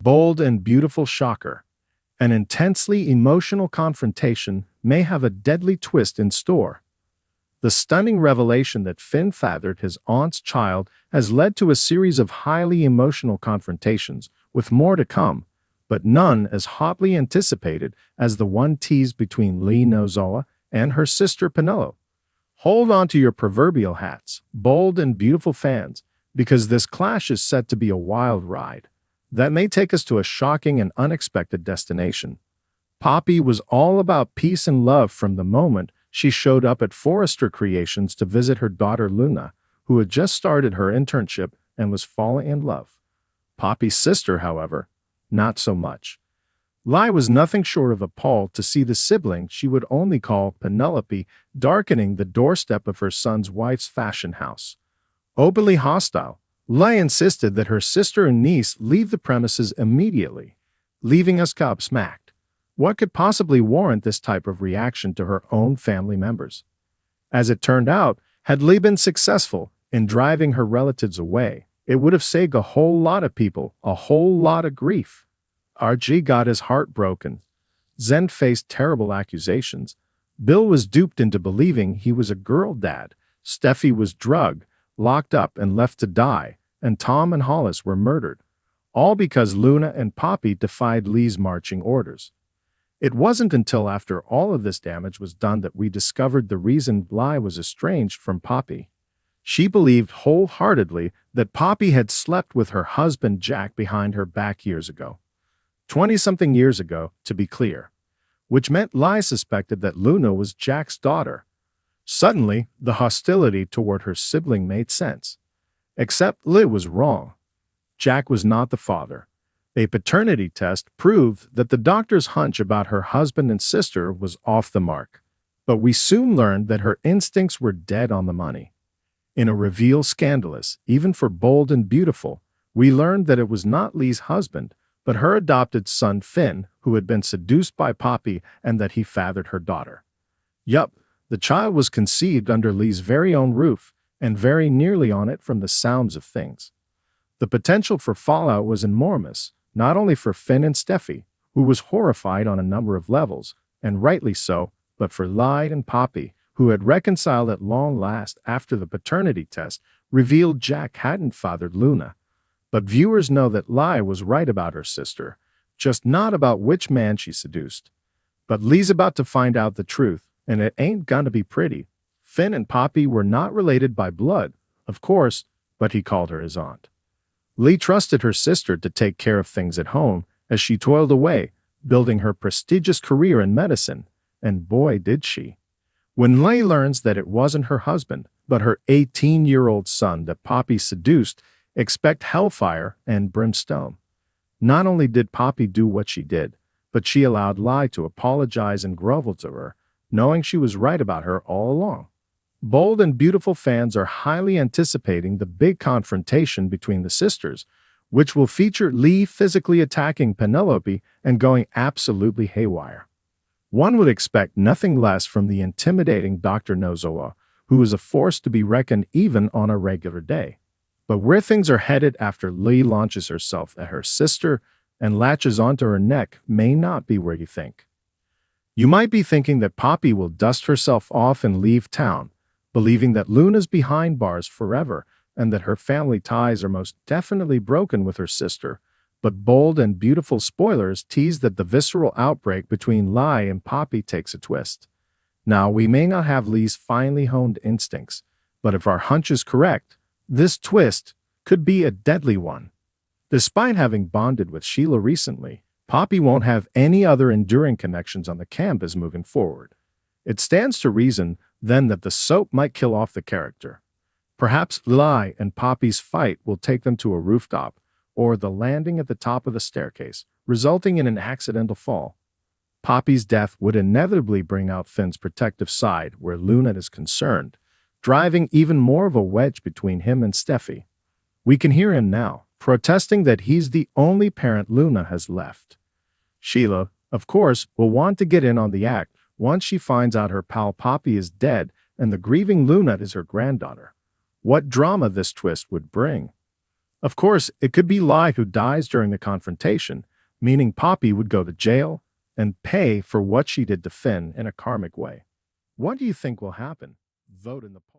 Bold and beautiful shocker. An intensely emotional confrontation may have a deadly twist in store. The stunning revelation that Finn fathered his aunt's child has led to a series of highly emotional confrontations, with more to come, but none as hotly anticipated as the one teased between Lee Nozoa and her sister Penelope. Hold on to your proverbial hats, bold and beautiful fans, because this clash is set to be a wild ride that may take us to a shocking and unexpected destination. Poppy was all about peace and love from the moment she showed up at Forrester Creations to visit her daughter Luna, who had just started her internship and was falling in love. Poppy's sister, however, not so much. Lai was nothing short of appalled to see the sibling she would only call Penelope darkening the doorstep of her son's wife's fashion house. Openly hostile, Lai insisted that her sister and niece leave the premises immediately, leaving us gobsmacked. What could possibly warrant this type of reaction to her own family members? As it turned out, had Lee been successful in driving her relatives away, it would have saved a whole lot of people a whole lot of grief. RG got his heart broken. Zen faced terrible accusations. Bill was duped into believing he was a girl dad. Steffi was drugged, locked up, and left to die. And Tom and Hollis were murdered. All because Luna and Poppy defied Lee's marching orders. It wasn't until after all of this damage was done that we discovered the reason Lai was estranged from Poppy. She believed wholeheartedly that Poppy had slept with her husband Jack behind her back years ago. 20-something years ago, to be clear. Which meant Lai suspected that Luna was Jack's daughter. Suddenly, the hostility toward her sibling made sense. Except Lee was wrong. Jack was not the father. A paternity test proved that the doctor's hunch about her husband and sister was off the mark. But we soon learned that her instincts were dead on the money. In a reveal scandalous, even for bold and beautiful, we learned that it was not Lee's husband, but her adopted son Finn, who had been seduced by Poppy and that he fathered her daughter. Yup, the child was conceived under Lee's very own roof, and very nearly on it from the sounds of things. The potential for fallout was enormous, not only for Finn and Steffi, who was horrified on a number of levels, and rightly so, but for Lai and Poppy, who had reconciled at long last after the paternity test revealed Jack hadn't fathered Luna. But viewers know that Lai was right about her sister, just not about which man she seduced. But Lee's about to find out the truth, and it ain't gonna be pretty. Finn and Poppy were not related by blood, of course, but he called her his aunt. Lee trusted her sister to take care of things at home as she toiled away, building her prestigious career in medicine, and boy did she. When Lee learns that it wasn't her husband, but her 18-year-old son that Poppy seduced, expect hellfire and brimstone. Not only did Poppy do what she did, but she allowed Lai to apologize and grovel to her, knowing she was right about her all along. Bold and beautiful fans are highly anticipating the big confrontation between the sisters, which will feature Lee physically attacking Penelope and going absolutely haywire. One would expect nothing less from the intimidating Dr. Nozoa, who is a force to be reckoned even on a regular day. But where things are headed after Lee launches herself at her sister and latches onto her neck may not be where you think. You might be thinking that Poppy will dust herself off and leave town, believing that Luna's behind bars forever and that her family ties are most definitely broken with her sister. But bold and beautiful spoilers tease that the visceral outbreak between Lai and Poppy takes a twist. Now, we may not have Lee's finely honed instincts, but if our hunch is correct, this twist could be a deadly one. Despite having bonded with Sheila recently, Poppy won't have any other enduring connections on the campus moving forward. It stands to reason, then, that the soap might kill off the character. Perhaps Lai and Poppy's fight will take them to a rooftop, or the landing at the top of the staircase, resulting in an accidental fall. Poppy's death would inevitably bring out Finn's protective side where Luna is concerned, driving even more of a wedge between him and Steffi. We can hear him now, protesting that he's the only parent Luna has left. Sheila, of course, will want to get in on the act once she finds out her pal Poppy is dead and the grieving Luna is her granddaughter. What drama this twist would bring. Of course, it could be Lai who dies during the confrontation, meaning Poppy would go to jail and pay for what she did to Finn in a karmic way. What do you think will happen? Vote in the poll.